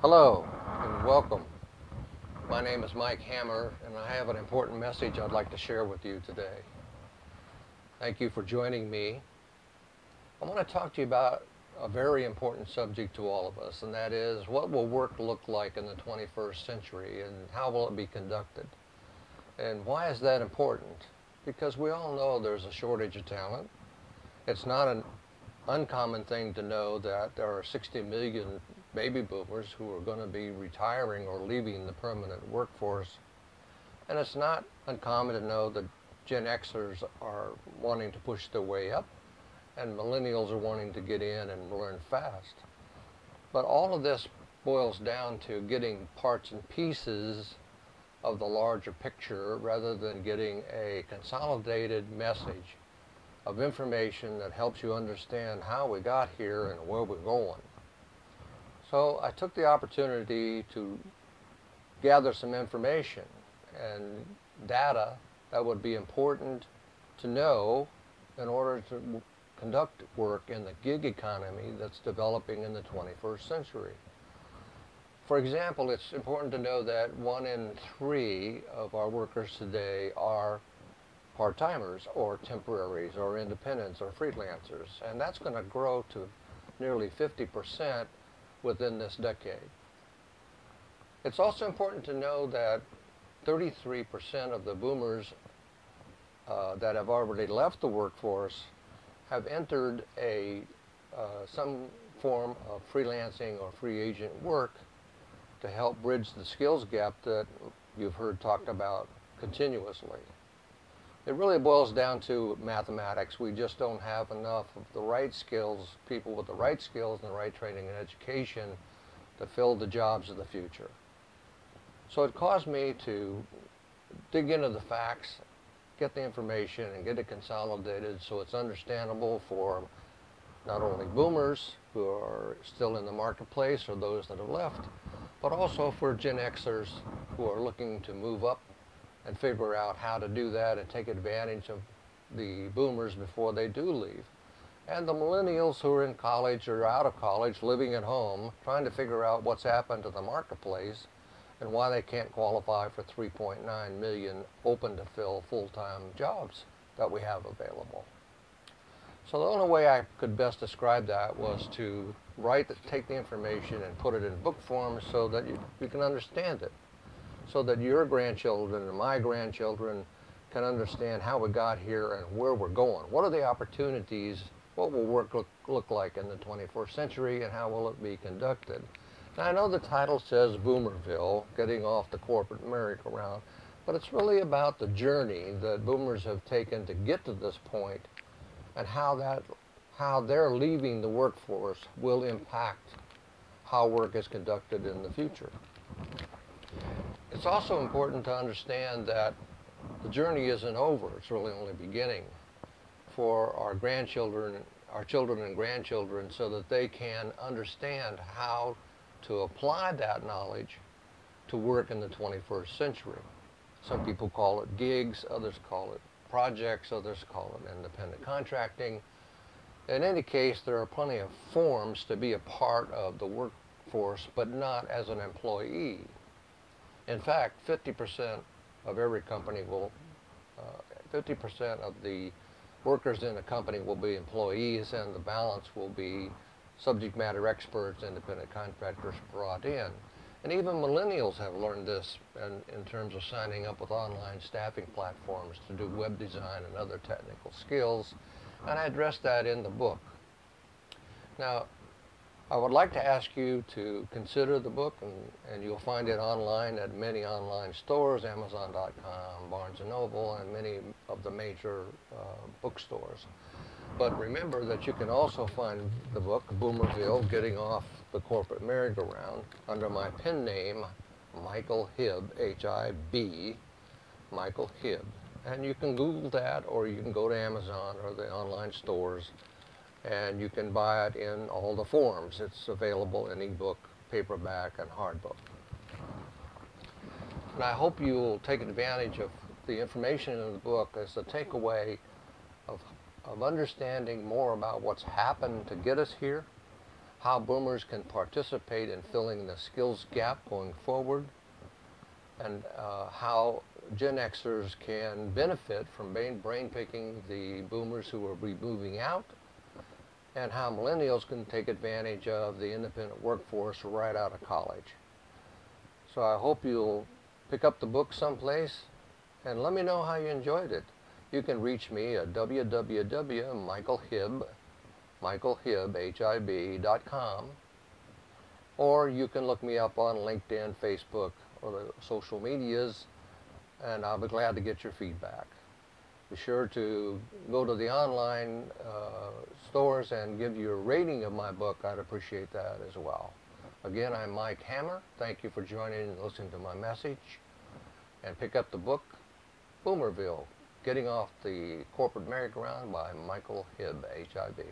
Hello and welcome. My name is Mike Hammer and I have an important message I'd like to share with you today. Thank you for joining me. I want to talk to you about a very important subject to all of us, and that is, what will work look like in the 21st century and how will it be conducted? And why is that important? Because we all know there's a shortage of talent. It's not an uncommon thing to know that there are 60 million baby boomers who are going to be retiring or leaving the permanent workforce. And it's not uncommon to know that Gen Xers are wanting to push their way up and millennials are wanting to get in and learn fast. But all of this boils down to getting parts and pieces of the larger picture rather than getting a consolidated message of information that helps you understand how we got here and where we're going. So I took the opportunity to gather some information and data that would be important to know in order to conduct work in the gig economy that's developing in the 21st century. For example, it's important to know that 1 in 3 of our workers today are part-timers or temporaries or independents or freelancers, and that's going to grow to nearly 50% within this decade. It's also important to know that 33% of the boomers that have already left the workforce have entered some form of freelancing or free agent work to help bridge the skills gap that you've heard talked about continuously. It really boils down to mathematics. We just don't have enough of the right skills, people with the right skills and the right training and education to fill the jobs of the future. So it caused me to dig into the facts, get the information, and get it consolidated so it's understandable for not only boomers who are still in the marketplace or those that have left, but also for Gen Xers who are looking to move up and figure out how to do that and take advantage of the boomers before they do leave. And the millennials who are in college or out of college, living at home, trying to figure out what's happened to the marketplace and why they can't qualify for 3.9 million open to fill full-time jobs that we have available. So the only way I could best describe that was to take the information and put it in book form so that you can understand it, so that your grandchildren and my grandchildren can understand how we got here and where we're going. What are the opportunities? What will work look like in the 21st century, and how will it be conducted? Now, I know the title says Boomerville, getting off the corporate merry-go-round, but it's really about the journey that boomers have taken to get to this point and how their leaving the workforce will impact how work is conducted in the future. It's also important to understand that the journey isn't over. It's really only beginning for our children and grandchildren, so that they can understand how to apply that knowledge to work in the 21st century. Some people call it gigs, others call it projects, others call it independent contracting. In any case, there are plenty of forms to be a part of the workforce, but not as an employee. In fact, 50% of every company 50% of the workers in a company will be employees, and the balance will be subject matter experts, independent contractors brought in. And even millennials have learned this in terms of signing up with online staffing platforms to do web design and other technical skills, and I addressed that in the book. Now, I would like to ask you to consider the book, and you'll find it online at many online stores, Amazon.com, Barnes & Noble, and many of the major bookstores. But remember that you can also find the book, Boomerville, Getting Off the Corporate Merry-Go-Round, under my pen name, Michael Hibb, H-I-B, Michael Hibb. And you can Google that, or you can go to Amazon or the online stores, and you can buy it in all the forms. It's available in ebook, paperback, and hardbook. And I hope you'll take advantage of the information in the book as a takeaway of understanding more about what's happened to get us here, how boomers can participate in filling the skills gap going forward, and how Gen Xers can benefit from brain picking the boomers who will be moving out, and how millennials can take advantage of the independent workforce right out of college. So I hope you'll pick up the book someplace and let me know how you enjoyed it. You can reach me at www.michaelhib.com, or you can look me up on LinkedIn, Facebook, or the social medias, and I'll be glad to get your feedback. Be sure to go to the online stores and give you a rating of my book. I'd appreciate that as well. Again, I'm Mike Hammer. Thank you for joining and listening to my message. And pick up the book, Boomerville, Getting Off the Corporate Merry-Go-Round by Michael Hibb, H-I-B.